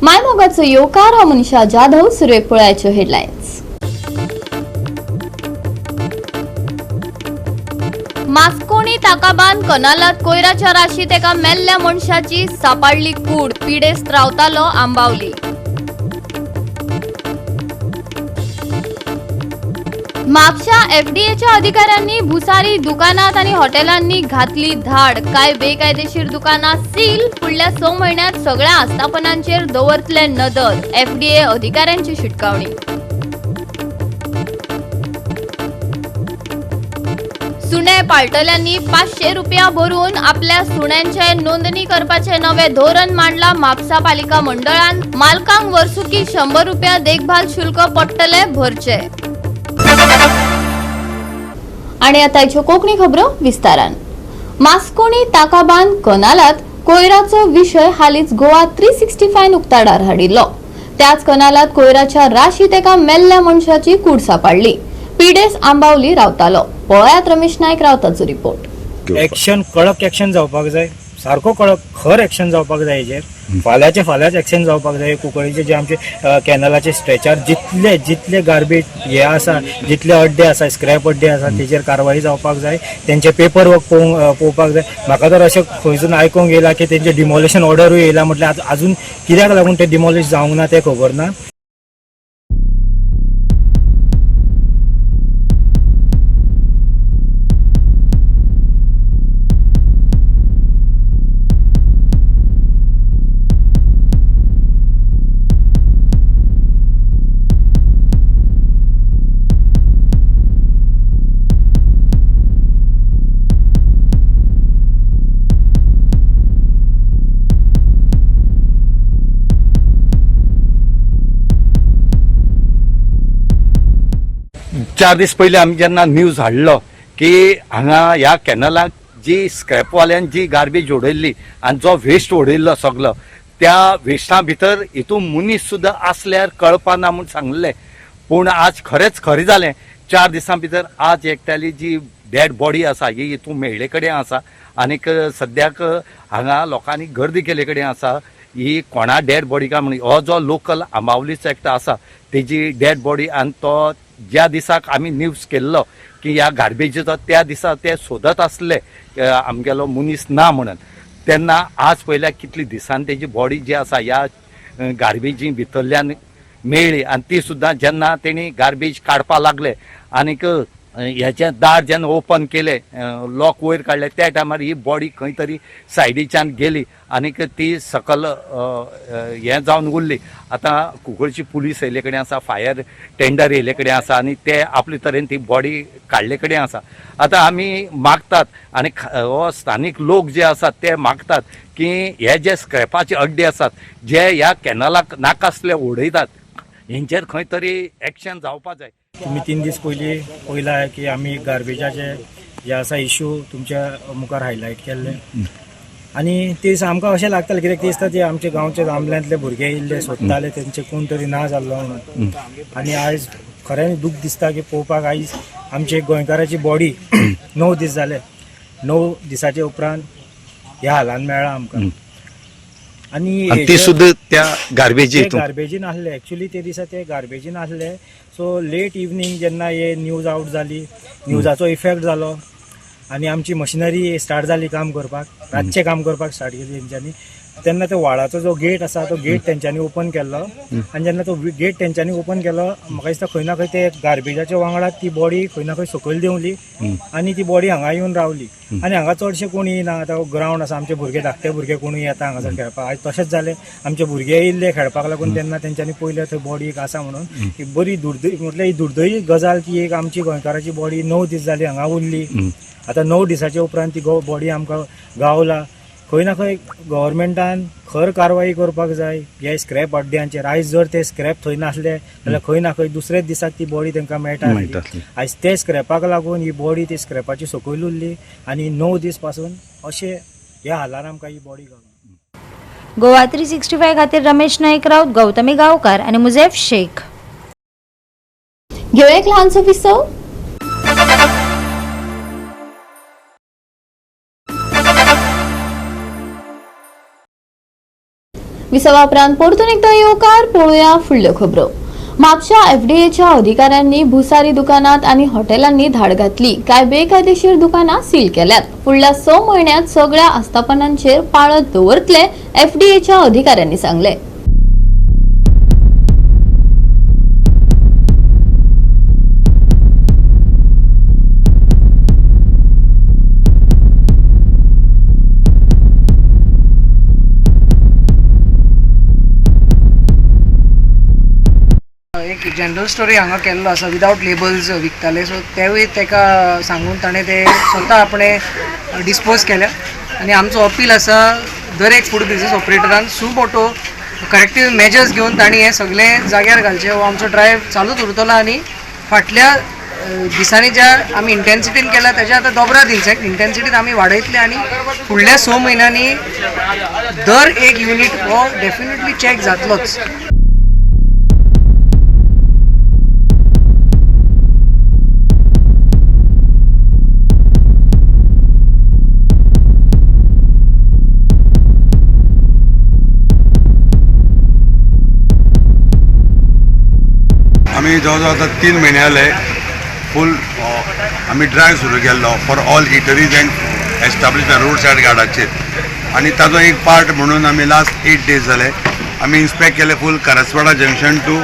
मायमोगाचो येवकार हांव मनीषा जाधव. सुरवेक पळयाच्यो हेडलायन्स. मास्कोणी ताकाबान कनालात कोयराच्या राशीत एका मेल्ल्या मनशाची सापडली कूड. पिडेस्त रावतालो आंबावली. म्हापशा एफडीएच्या अधिकाऱ्यांनी भुसारी दुकानात आणि हॉटेलांनी घातली धाड. काय बेकायदेशीर दुकानां सील. पुढल्या 6 महिन्यात सगळ्या आस्थापनांचेर दवरतले नदर. एफडीए अधिकाऱ्यांची शिटकावणी. सुणे पाळटल्यांनी 500 रुपया भरून आपल्या सुण्यांचे नोंदणी करपाचे नवे धोरण मांडला म्हापसा पालिका मंडळान. मालकांक वर्सुकी 100 रुपया देखभाल शुल्क पडटले भरचे. आणि आताच्यो कोंकणी खबरो विस्तारान. मास्कोणी ताकाबान कनालात कोयराचो विशय हालींच गोवा 365 उक्ताडार हाडिल्लो. त्याच कनालात कोयराच्या राशीत एका मेल्ल्या मनशाची कूड सापडली. पिडेस आंबावली रावतालो. पळयात रमेश नायक रावताचो रिपोर्ट. एक्शन कडक एक्शन जावपाक जाय. सारको कडक खर एक्शन जावपाक जाय. हेजेर फाल्याच एक्शन जावपाक जाय. कुंकळीचे जे आमचे कॅनलाचे स्ट्रेचार जितले गार्बेज हे आसा, जितले अड्डे आसा, स्क्रॅप अड्डे आसा, तेजेर कारवाई जावपाक जाय. तेंचे पेपर वर्क पळोवपाक जाय. म्हाका तर अशें खंयसून आयकूंक येयला की तेंचे डिमोलिशन ऑर्डरूय येयला. म्हटल्यार अजून कित्याक लागून ते डिमोलिश जावंक ना तें खबर ना. चार दीस पयलीं आमी जेन्ना न्यूज हाडलो की हांगा ह्या कॅनलाक जी स्क्रॅपवाल्यान जी गार्बेज उडयल्ली आनी जो वेस्ट उडयल्लो सगळो, त्या वेस्टा भितर हितून मनीस सुद्दां आसल्यार कळपाना म्हूण सांगलें. पूण आज खरेंच खरें जालें. 4 दिसां भितर आज एकट्याली जी डेड बॉडी आसा ही हितून मेळ्ळे कडेन आसा. आनीक सद्याक हांगा लोकांनी गर्दी केले कडेन आसा. ही कोणा डेड बॉडी काय म्हण हो जो लोकल आंबावलीचो एकटो आसा तेजी डेड बॉडी. आनी तो ज्या दिसाक आमी न्यूज केल्लो की ह्या गार्बेजीचो त्या दिसा ते सोदत आसले आमगेलो मनीस ना म्हणून, तेन्ना आज पयल्या कितली दिसांनी तेजी बॉडी जी आसा ह्या गार्बेजी भितरल्यान मेळ्ळी. आनी ती सुद्दां जेन्ना तेणी गार्बेज काडपा लागले आनीक ह्याचें दार जेन्ना ओपन केलें, लॉक वयर काडलें, त्या टायमार ही बॉडी खंय तरी सायडीच्यान गेली आनीक ती सकल हें जावन उरली. आतां कुंकळची पुलीस येयले कडेन आसा, फायर टेंडर येयले कडेन आसा आनी ते आपले तरेन ती बॉडी काडले कडेन आसा. आतां आमी मागतात आनी हो स्थानीक लोक जे आसात ते मागतात की हे जे स्क्रॅपाचे अड्डे आसात जे ह्या कॅनलाक नाकासले उडयतात हेंचेर खंय तरी एक्शन जावपा जाय. तुम्ही 3 दीस पयला की आमी गार्बेजाचे जे आसा इश्यू तुमच्या मुखार हायलायट केल्ले. आनी ते दिसा आमकां अशें लागतालें कित्याक ते दिसता ते आमचे गांवचे आमल्यांतले भुरगे येयल्ले सोदताले तेंचे कोण तरी ना जाल्लो म्हणून. आनी आयज खरें दूख दिसता की पळोवपाक आयज आमचे गोंयकाराची बॉडी 9 दीस जाले. 9 दिसाचे उपरांत ह्या हालान मेळ्ळा आमकां. आनी ती सुद्दां त्या गार्बेजीन आसले. एक्चुली ते दिसा ते गार्बेजीन आसले. सो लेट इवनिंग जेन्ना हे न्यूज आउट जाली, न्यूजाचो इफेक्ट जालो आनी आमची मशिनरी स्टार्ट जाली काम करपाक, रातचें काम करपाक स्टार्ट केली तेंच्यांनी. तेन्ना तो व्हाळाचो जो गेट आसा तो गेट तेंच्यांनी ओपन केल्लो. आनी जेन्ना तो गेट तेंच्यांनी ओपन केलो म्हाका दिसता खंय ना खंय ते गार्बेजाच्या वांगडा ती बॉडी खंय ना खंय सकयल देंवली आनी ती बॉडी हांगा येवन रावली. आनी हांगा चडशे कोण येयना. आतां ग्रावंड आसा, आमचे भुरगे धाकटे भुरगे कोणूय येता हांगासर खेळपाक. आयज तशेंच जालें. आमचे भुरगे येयल्ले खेळपाक लागून तेन्ना तेंच्यांनी पयलें थंय बॉडी एक आसा म्हणून. ही बरी म्हटल्यार ही दुर्दैवी गजाल की एक आमची गोंयकाराची बॉडी 9 दीस जाली हांगा उरली. आतां 9 दिसाच्या उपरांत ती बॉडी आमकां गावला. खंय ना खंय गव्हर्मेंटान खर कारवाई करपाक जाय ह्या स्क्रॅप अड्ड्यांचेर. आयज जर ते स्क्रॅप थंय नासले जाल्यार खंय ना खंय दुसरेच दिसाक ती बॉडी तांकां मेळटाली. आयज ते स्क्रॅपाक लागून ही बॉडी ती स्क्रॅपाची सकयल उरली आनी 9 दीस पासून अशें ह्या हालान आमकां ही बॉडी गावली. गोवा 365 खातीर रमेश नायक राऊत, गौतमी गांवकार आनी मुझेफ शेख. घेऊ एक ल्हानसो विसव. विसवा उपरांत परतून एकदा येवकार पळोवया फुडल्यो खबरो. म्हापशा एफडीएच्या अधिकाऱ्यांनी भुसारी दुकानात आणि हॉटेलांनी धाड घातली. काय बेकायदेशीर दुकानां सील केल्यात. पुढल्या 6 महिन्यात सगळ्या आस्थापनांचेर पाळत दवरतले एफडीएच्या अधिकाऱ्यांनी सांगले. एक जनरल स्टोरी हांगा केल्लो आसा विदाउट लेबल्स विकताले, सो तेवूय तेका सांगून ताणें ते स्वता आपणें डिस्पोज केल्या. आनी आमचो अपील आसा दर एक फूड बिजनस ऑपरेटरान सुमोटो करेक्टीव मेजर्स घेवन तांणी हें सगळें जाग्यार घालचें. हो आमचो ड्रायव्ह चालूच उरतलो आनी फाटल्या दिसांनी ज्या आमी इंटेन्सिटीन केला तेच्या आतां दोबरा दिनचें इंटेन्सिटीन आमी वाडयतले आनी फुडल्या 6 म्हयन्यांनी दर एक युनीट हो डेफिनेटली चॅक जातलोच. आम्ही जवळजवळ आता 3 महिने जाले फूल आम्ही ड्रायव्ह सुरू केल्लो for all eateries and establishment road side गार्डाचेर. आणि ताजो एक पार्ट म्हणून आम्ही लास्ट 8 days जाले आम्ही इन्स्पेक्ट केले फूल करसवाडा जंक्शन टू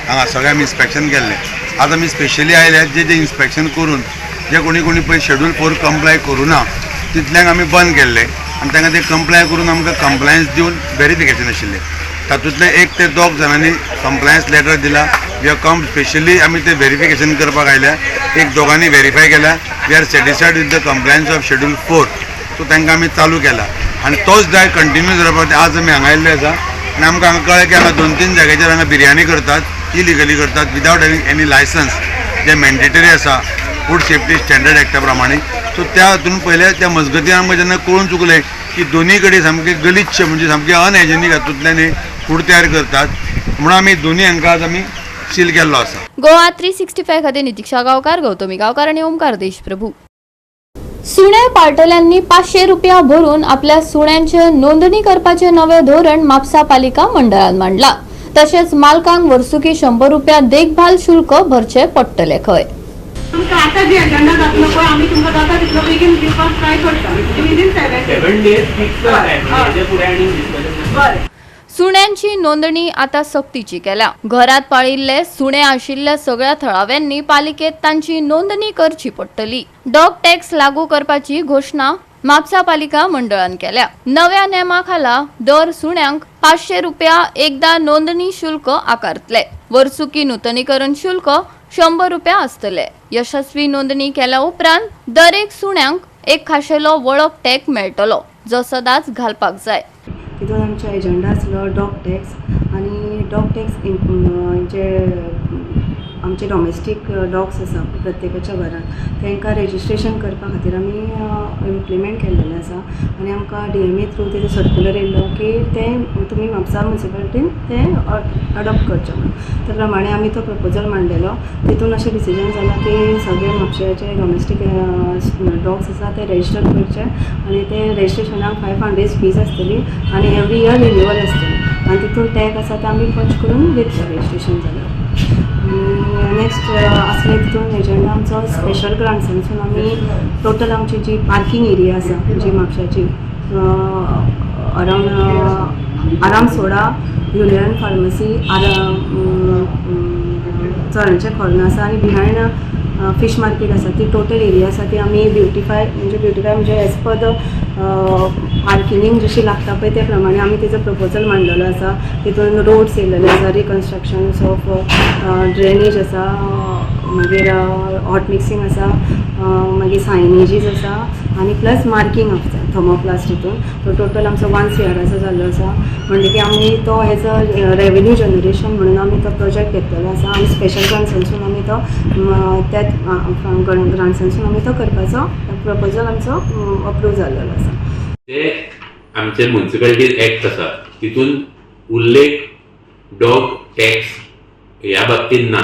हांगा सगळें आमी इन्स्पेक्शन केल्लें. आज आमी स्पेशली आयले जे इन्स्पेक्शन करून जे कोणी पळय शेड्यूल 4 कंप्लाय करूं ना तितल्यांक आमी बंद केल्ले आनी तांकां ते कंप्लाय करून आमकां कंप्लायन्स दिवन व्हेरिफिकेशन आशिल्लें. तातूंतले 1 ते 2 जाणांनी कंप्लायन्स लेटर दिला. वी आर कम स्पेशली आमी ते व्हेरिफिकेशन करपाक आयल्या. 1-2 व्हेरीफाय केल्या. We are satisfied with the compliance of schedule 4. So तांकां आमी चालू केला आनी तोच ड्रायव्ह कंटिन्यू जावपाक आज आमी हांगा आयिल्ले आसा. आनी आमकां हांगा कळ्ळें की हांगा 2-3 जाग्याचेर हांगा बिरयानी करतात इलिगली करतात विदाउट हॅविंग एनी लायसन्स जे मॅन्डेटरी आसा फूड सेफ्टी स्टँडर्ड एक्टा प्रमाणे. सो त्या हातून पयले त्या मजगतीन आमकां जेन्ना कळून चुकलें की दोनी कडेन सामके गलिच्छ म्हणजे सामके अनहायजेनीक हातूंतल्यान फूड तयार करतात म्हणून आमी दोनी हांकां आज आमी सील केल्लो आसा. गोवा 365 खातीर नितीक्षा गांवकार, गौतमी गांवकार आणि ओमकार देशप्रभू. सुणे पार्टल्यांनी 500 रुपया भरून आपल्या सुण्यांचे नोंदणी करपाचे नवे धोरण म्हापसा पालिका मंडळान मांडला. तशेंच मालकांक वर्सुकी 100 रुपया देखभाल शुल्क भरचे पडटले. खंय तुमकां आतां जी एजंडा जातलो पळय आमी तुमकां जाता तितलो बेगीन दिवपाक ट्राय करता. विदीन 7 days फिक्स करता. बरें. सुण्यांची नोंदणी आता सक्तीची केल्या. घरात पाळिल्ले सुणे आशिल्ल्या सगळ्या थळाव्यांनी पालिकेत तांची नोंदणी करची पडटली. डॉग टॅक्स लागू करपाची घोषणा म्हापसा पालिका मंडळान केल्या. नव्या नेमा खाला दर सुण्यांक 500 रुपया एकदा नोंदणी शुल्क आकारतले. वर्सुकी नूतनीकरण शुल्क 100 रुपया आसतले. यशस्वी नोंदणी केल्या उपरांत दर एक सुण्यांक एक खाशेलो वळख टॅग मेळटलो जो सदांच घालपाक जाय. तितून आमचो एजंडा आसलो डॉग टॅक्स आनी डॉग टॅक्स जे आमचे डॉमेस्टीक डॉग्स आसा प्रत्येकाच्या घरान तांकां रेजिस्ट्रेशन करपा खातीर आमी इम्प्लिमेंट केल्लेलें आसा. आनी आमकां DMA थ्रू तेजो सर्क्युलर येयल्लो की तें तुमी म्हापसा म्युनिसिपालिटीन तें अडॉप्ट करचें म्हणून. त्या प्रमाणे आमी तो प्रपोजल मांडलेलो. तितून अशें डिसिजन जालां की सगळे म्हापशाचे डॉमेस्टीक डॉग्स आसा ते रेजिस्टर करचे आनी ते रेजिस्ट्रेशनाक 500 फीज आसतली आनी एवरी इयर रिन्युअल आसतली आनी तितून टॅग आसा ते आमी पंच करून दितले रेजिस्ट्रेशन जाल्यार. नेक्स्ट असले तितून एजंडा आमचो स्पेशल ग्रांट्सांसून आमी टोटल आमची जी पार्किंग एरिया आसा जी म्हापशाची अरावंड आराम सोडा, युनियन फार्मसी, चणाचे खोर्न आसा आनी बिहायंड फिश मार्केट आसा ती टोटल एरिया आसा ती आमी ब्युटिफाय म्हणजे एज पर द पार्किंग जशी लागता पळय त्या प्रमाणे आमी तेजो प्रपोजल मांडलेलो आसा. तितून रोड्स येयलेले आसा, रिकन्स्ट्रक्शन्स ऑफ ड्रेनेज आसा, मागीर हॉट मिक्सिंग आसा, मागीर सायनेजीस आसा आनी प्लस मार्कींग आसा थर्मोप्लास्ट हितून. तो टोटल आमचो 1 CR जाल्लो आसा. म्हणजे की आमी तो एज अ रेवेन्यू जनरेशन म्हणून आमी तो प्रोजेक्ट घेतलेलो आसा आनी स्पेशल ग्रांट्सांसून आमी तो त्याच ग्रांट्सांसून आमी तो करपाचो प्रपोजल आमचो अप्रूव जाल्लो आसा. जे आमचे म्युनिसिपॅलिटी ऍक्ट आसा तितून उल्लेख डॉग टॅक्स ह्या बाबतींत ना.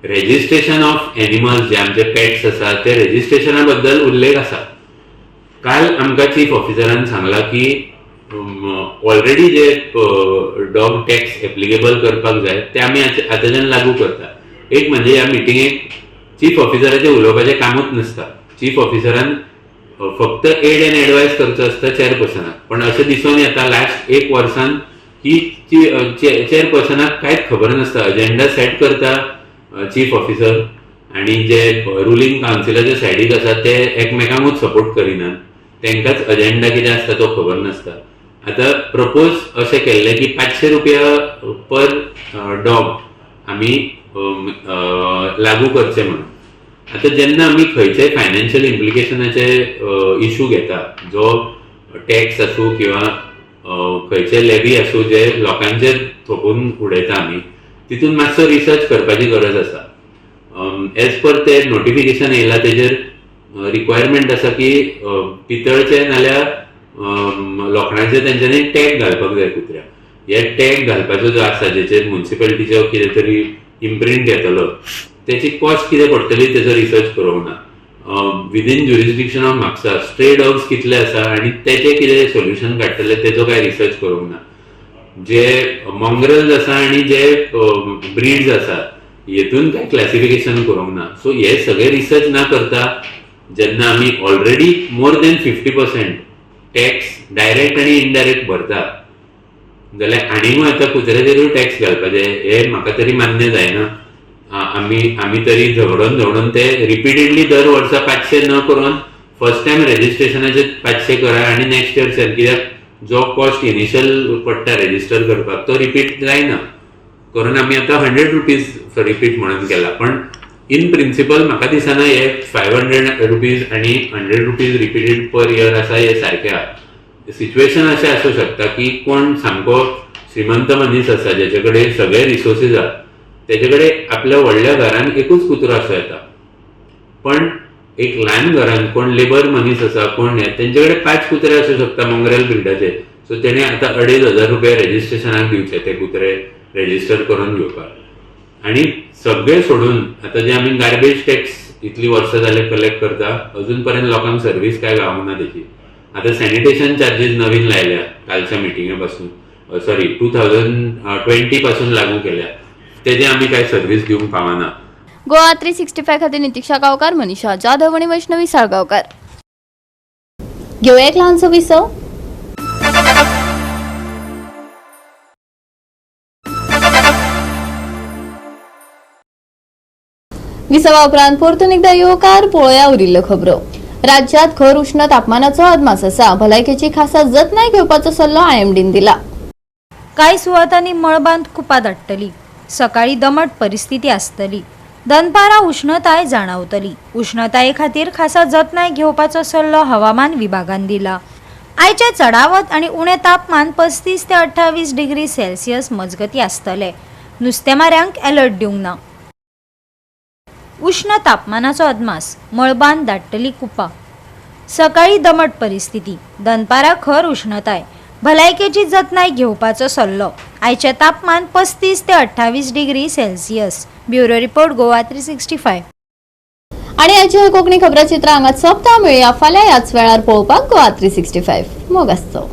रेजिस्ट्रेशन ऑफ एनिमल्स जे आमचे पेट्स आसा ते रेजिस्ट्रेशना बद्दल उल्लेख आसा. काल आमकां चीफ ऑफिसरान सांगला की ऑलरेडी जे डॉग टॅक्स एप्लिकेबल करपाक जाय ते आमी आतांच्यान लागू करता. एक म्हणजे ह्या मिटिंगेक चीफ ऑफिसराचें उलोवपाचें कामूच नासता. चीफ ऑफिसरान फक्त एड एंड एडवायस करचो आसता चेअरपर्सनाक. पण अशें दिसून येता लास्ट एक वर्सान की चेअरपर्सनाक कांयच खबर नासता. अजेंडा सेट करता चीफ ऑफिसर आणि जे रुलींग कावन्सिलाचे सायडीक आसा ते एकमेकांकूच सपोर्ट करिनात. तांकांच अजेंडा कितें आसता तो खबर नासता. आतां प्रपोज अशें केल्लें की 500 रुपया पर डॉग आमी लागू करचे म्हणून. आतां जेन्ना आमी खंयच्याय फायनान्शियल इम्प्लिकेशनाचे इशू घेता, जो टॅक्स आसूं किंवा खंयचे लेवी आसूं जे लोकांचेर थोपून उडयता आमी, तितून मातसो रिसर्च करपाची गरज आसा. एज पर ते नोटिफिकेशन येयला तेजेर रिक्वायरमेंट आसा की पितळचे नाल्यार लोखणाचे तेंच्यांनी टॅग घालपाक जाय कुत्र्याक. हे टॅग घालपाचो जो आसा जेचेर म्युन्सिपालिटीचो कितें तरी इम्प्रिंट येतलो, तेची कॉस्ट कितें पडटली तेचो रिसर्च करूंक ना. Within jurisdiction of Mapusa stray dogs कितले आसा आनी तेचे कितें सोल्युशन काडटले तेचो काय रिसर्च करूंक ना. जे मॉंग्रल्स आसा आनी जे ब्रीड्स आसा हेतून काय क्लासिफिकेशन करूंक ना. सो हे सगळे रिसर्च ना करता जेन्ना आमी already more than 50% tax direct आनी इनडायरेक्ट भरता, जाल्यार आनीकूय आतां कुत्र्याचेरूय टॅक्स घालपाचे हे म्हाका तरी मान्य जायना. आमी तरी झगडून ते रिपिटेडली दर वर्सा 500 न करून फर्स्ट टायम रेजिस्ट्रेशनाचे 500 करा आनी नेक्स्ट इयर कित्याक जो कॉस्ट इनिशियल पडटा रेजिस्टर करपाक तो रिपीट जायना. करून आमी आतां 100 रुपीज रिपीट म्हणून केला. पण इन प्रिंसिपल म्हाका दिसना हे 500 रुपीज आनी 100 रुपीज रिपीटेड पर इयर आसा हे सारकें आहा. सिच्युएशन अशें आसूं शकता की कोण सामको श्रीमंत मनीस आसा जेचे कडेन सगळे रिसोर्सीस आहा, तेचे कडेन आपल्या व्हडल्या घरान एकूच कुत्रो आसूं येता. पण एक ल्हान घरान कोण लेबर मनीस आसा कोण तेंचे कडेन 5 कुत्रे आसूं शकता मॉंग्रेल ब्रिडाचे. सो तेणे आतां 2,500 रुपया रेजिस्ट्रेशनाक दिवचे ते कुत्रे रेजिस्टर करून घेवपाक. आणि सगळे सोडून आता जे आम्ही गार्बेज टॅक्स इतली वर्सां जाले कलेक्ट करता, अजून पर्यंत लोकांक सर्व्हिस काय गावूंक ना त्याची. आता सॅनिटेशन चार्जीस नवीन लायल्या कालच्या मिटिंगे पासून, 2020 पासून लागू केल्या. तेजे आम्ही काय सर्व्हिस दिवंक पावना. गोवा 365 खातीर नितीक्षा गांवकार, मनीषा जाधव आणि वैष्णवी साळगांवकार. घेऊया एक ल्हानसो विसव. विसवा उपरांत परतून एकदा येवकार पळोवया उरिल्ल्यो खबरो. राज्यात खर उष्ण तापमानाचो अदमास आसा. भलायकेची खासा जतनाय घेवपाचो सल्लो IMDन दिला. कांय सुवातांनी मळबांत कुपां दाटतली. सकाळी दमट परिस्थिती आसतली. दनपारां उष्णताय जाणवतली. उष्णताये खातीर खासा जतनाय घेवपाचो सल्लो हवामान विभागान दिला. आयचे चडावत आनी उणें तापमान 35 ते 28 डिग्री सेल्सियस मजगती आसतले. नुस्तेमाऱ्यांक अलर्ट दिवंक ना. उष्ण तापमानाचो अदमास. मळबांत दाटतली कुपां. सकाळी दमट परिस्थिती. दनपारां खर उष्णताय. भलायकेची जतनाय घेवपाचो सल्लो. आयचे तापमान 35 ते 28 degree Celsius. Bureau report Goa 365. आणि आजची कोंकणी खबराचित्र हांगाच सोंपता. मेळया फाल्यां ह्याच वेळार पळोवपाक गोवा 365. मोग आसचो.